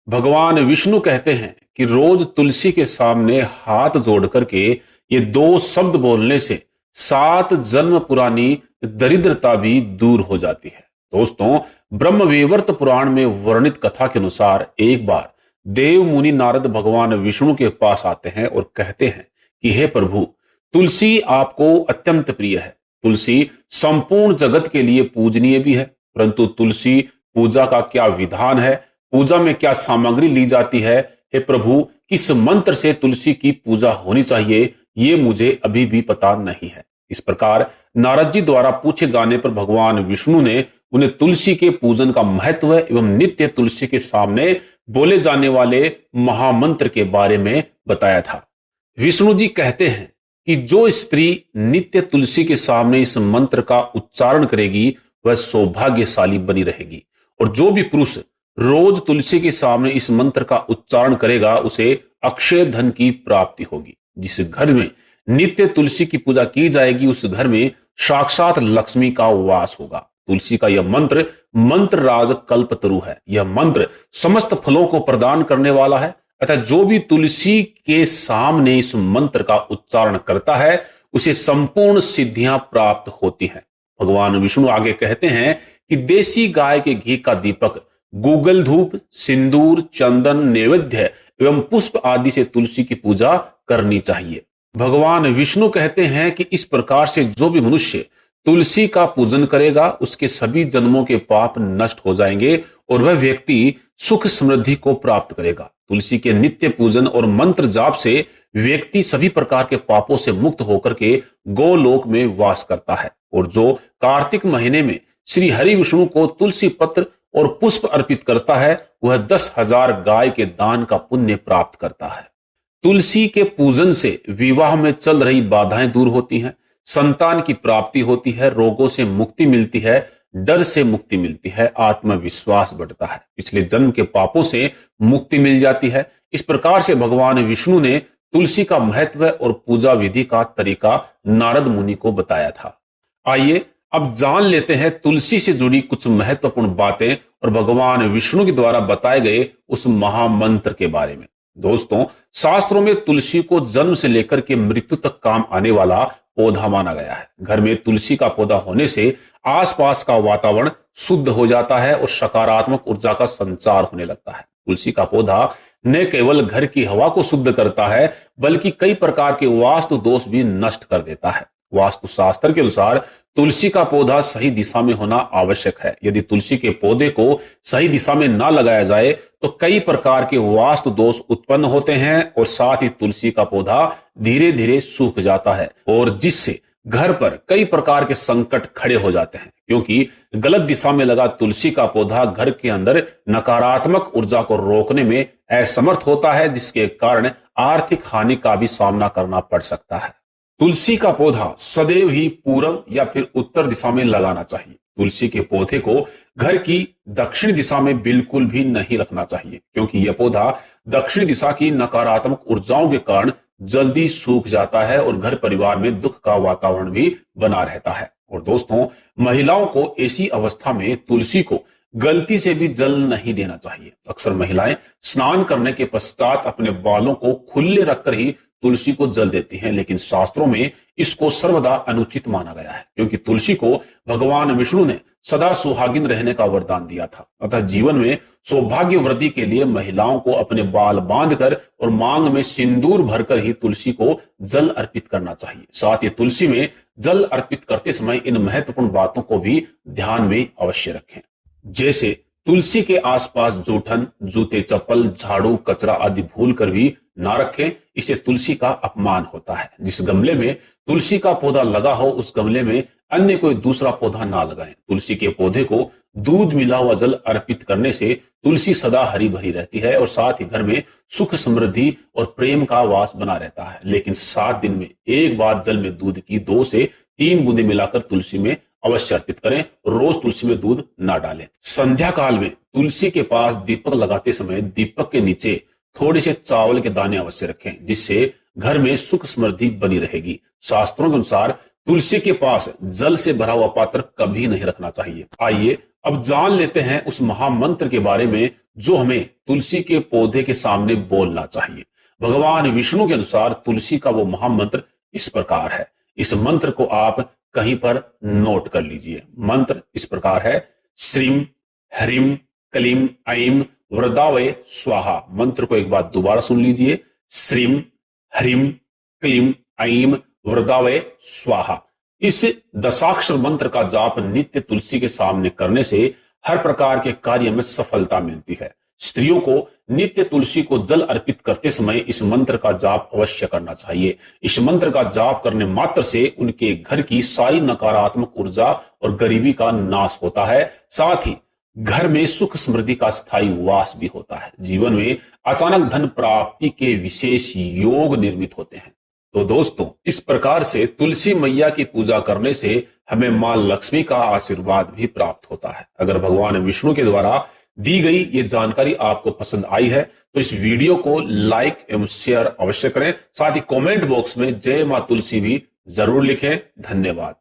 भगवान विष्णु कहते हैं कि रोज तुलसी के सामने हाथ जोड़ करके ये दो शब्द बोलने से 7 जन्म पुरानी दरिद्रता भी दूर हो जाती है। दोस्तों, ब्रह्मवैवर्त पुराण में वर्णित कथा के अनुसार एक बार देव मुनि नारद भगवान विष्णु के पास आते हैं और कहते हैं कि हे प्रभु, तुलसी आपको अत्यंत प्रिय है। तुलसी संपूर्ण जगत के लिए पूजनीय भी है, परंतु तुलसी पूजा का क्या विधान है, पूजा में क्या सामग्री ली जाती है, हे प्रभु किस मंत्र से तुलसी की पूजा होनी चाहिए, ये मुझे अभी भी पता नहीं है। इस प्रकार नारद जी द्वारा पूछे जाने पर भगवान विष्णु ने उन्हें तुलसी के पूजन का महत्व एवं नित्य तुलसी के सामने बोले जाने वाले महामंत्र के बारे में बताया था। विष्णु जी कहते हैं कि जो स्त्री नित्य तुलसी के सामने इस मंत्र का उच्चारण करेगी वह सौभाग्यशाली बनी रहेगी, और जो भी पुरुष रोज तुलसी के सामने इस मंत्र का उच्चारण करेगा उसे अक्षय धन की प्राप्ति होगी। जिस घर में नित्य तुलसी की पूजा की जाएगी उस घर में साक्षात लक्ष्मी का वास होगा। तुलसी का यह मंत्र मंत्र राज कल्पतरु है। यह मंत्र समस्त फलों को प्रदान करने वाला है, अतः जो भी तुलसी के सामने इस मंत्र का उच्चारण करता है उसे संपूर्ण सिद्धियां प्राप्त होती हैं। भगवान विष्णु आगे कहते हैं कि देसी गाय के घी का दीपक, गूगल धूप, सिंदूर, चंदन, नैवेद्य एवं पुष्प आदि से तुलसी की पूजा करनी चाहिए। भगवान विष्णु कहते हैं कि इस प्रकार से जो भी मनुष्य तुलसी का पूजन करेगा उसके सभी जन्मों के पाप नष्ट हो जाएंगे और वह व्यक्ति सुख समृद्धि को प्राप्त करेगा। तुलसी के नित्य पूजन और मंत्र जाप से व्यक्ति सभी प्रकार के पापों से मुक्त होकर के गोलोक में वास करता है, और जो कार्तिक महीने में श्री हरि विष्णु को तुलसी पत्र और पुष्प अर्पित करता है वह 10,000 गाय के दान का पुण्य प्राप्त करता है। तुलसी के पूजन से विवाह में चल रही बाधाएं दूर होती हैं, संतान की प्राप्ति होती है, रोगों से मुक्ति मिलती है, डर से मुक्ति मिलती है, आत्मविश्वास बढ़ता है, पिछले जन्म के पापों से मुक्ति मिल जाती है। इस प्रकार से भगवान विष्णु ने तुलसी का महत्व और पूजा विधि का तरीका नारद मुनि को बताया था। आइए अब जान लेते हैं तुलसी से जुड़ी कुछ महत्वपूर्ण बातें और भगवान विष्णु के द्वारा बताए गए उस महामंत्र के बारे में। दोस्तों, शास्त्रों में तुलसी को जन्म से लेकर के मृत्यु तक काम आने वाला पौधा माना गया है। घर में तुलसी का पौधा होने से आसपास का वातावरण शुद्ध हो जाता है और सकारात्मक ऊर्जा का संचार होने लगता है। तुलसी का पौधा न केवल घर की हवा को शुद्ध करता है बल्कि कई प्रकार के वास्तु दोष भी नष्ट कर देता है। वास्तु शास्त्र के अनुसार तुलसी का पौधा सही दिशा में होना आवश्यक है। यदि तुलसी के पौधे को सही दिशा में ना लगाया जाए तो कई प्रकार के वास्तु दोष उत्पन्न होते हैं और साथ ही तुलसी का पौधा धीरे धीरे सूख जाता है, और जिससे घर पर कई प्रकार के संकट खड़े हो जाते हैं, क्योंकि गलत दिशा में लगा तुलसी का पौधा घर के अंदर नकारात्मक ऊर्जा को रोकने में असमर्थ होता है, जिसके कारण आर्थिक हानि का भी सामना करना पड़ सकता है। तुलसी का पौधा सदैव ही पूर्व या फिर उत्तर दिशा में लगाना चाहिए। तुलसी के पौधे को घर की दक्षिण दिशा में बिल्कुल भी नहीं रखना चाहिए, क्योंकि यह पौधा दक्षिण दिशा की नकारात्मक ऊर्जाओं के कारण जल्दी सूख जाता है और घर परिवार में दुख का वातावरण भी बना रहता है। और दोस्तों, महिलाओं को ऐसी अवस्था में तुलसी को गलती से भी जल नहीं देना चाहिए। अक्सर महिलाएं स्नान करने के पश्चात अपने बालों को खुले रखकर ही तुलसी को जल देती हैं, लेकिन शास्त्रों में इसको सर्वदा अनुचित माना गया है, क्योंकि तुलसी को भगवान विष्णु ने सदा सुहागिन रहने का वरदान दिया था। अतः जीवन में सौभाग्य वृद्धि के लिए महिलाओं को अपने बाल बांधकर और मांग में सिंदूर भरकर ही तुलसी को जल अर्पित करना चाहिए। साथ ही तुलसी में जल अर्पित करते समय इन महत्वपूर्ण बातों को भी ध्यान में अवश्य रखें, जैसे तुलसी के आसपास जूठन, जूते, चप्पल, झाड़ू, कचरा आदि भूल कर भी ना रखें। इसे तुलसी का अपमान होता है। जिस गमले में तुलसी का पौधा लगा हो उस गमले में अन्य कोई दूसरा पौधा ना लगाएं। तुलसी के पौधे को दूध मिला हुआ जल अर्पित करने से तुलसी सदा हरी भरी रहती है और साथ ही घर में सुख समृद्धि और प्रेम का वास बना रहता है। लेकिन 7 दिन में एक बार जल में दूध की 2 से 3 बूंदे मिलाकर तुलसी में अवश्य अर्पित करें। रोज तुलसी में दूध ना डालें। संध्या काल में तुलसी के पास दीपक लगाते समय दीपक के नीचे थोड़े से चावल के दाने अवश्य रखें, जिससे घर में सुख समृद्धि बनी रहेगी। शास्त्रों के अनुसार तुलसी के पास जल से भरा हुआ पात्र कभी नहीं रखना चाहिए। आइए अब जान लेते हैं उस महामंत्र के बारे में जो हमें तुलसी के पौधे के सामने बोलना चाहिए। भगवान विष्णु के अनुसार तुलसी का वो महामंत्र इस प्रकार है। इस मंत्र को आप कहीं पर नोट कर लीजिए। मंत्र इस प्रकार है, श्रीम ह्रीम क्लीम ऐम वृदावय स्वाहा। मंत्र को एक बार दोबारा सुन लीजिए, श्रीम ह्रीम क्लीम ऐम वृदावय स्वाहा। इस दशाक्षर मंत्र का जाप नित्य तुलसी के सामने करने से हर प्रकार के कार्य में सफलता मिलती है। स्त्रियों को नित्य तुलसी को जल अर्पित करते समय इस मंत्र का जाप अवश्य करना चाहिए। इस मंत्र का जाप करने मात्र से उनके घर की सारी नकारात्मक ऊर्जा और गरीबी का नाश होता है। साथ ही घर में सुख समृद्धि का स्थायी वास भी होता है। जीवन में अचानक धन प्राप्ति के विशेष योग निर्मित होते हैं। तो दोस्तों, इस प्रकार से तुलसी मैया की पूजा करने से हमें मां लक्ष्मी का आशीर्वाद भी प्राप्त होता है। अगर भगवान विष्णु के द्वारा दी गई ये जानकारी आपको पसंद आई है तो इस वीडियो को लाइक एवं शेयर अवश्य करें। साथ ही कमेंट बॉक्स में जय मां तुलसी भी जरूर लिखें। धन्यवाद।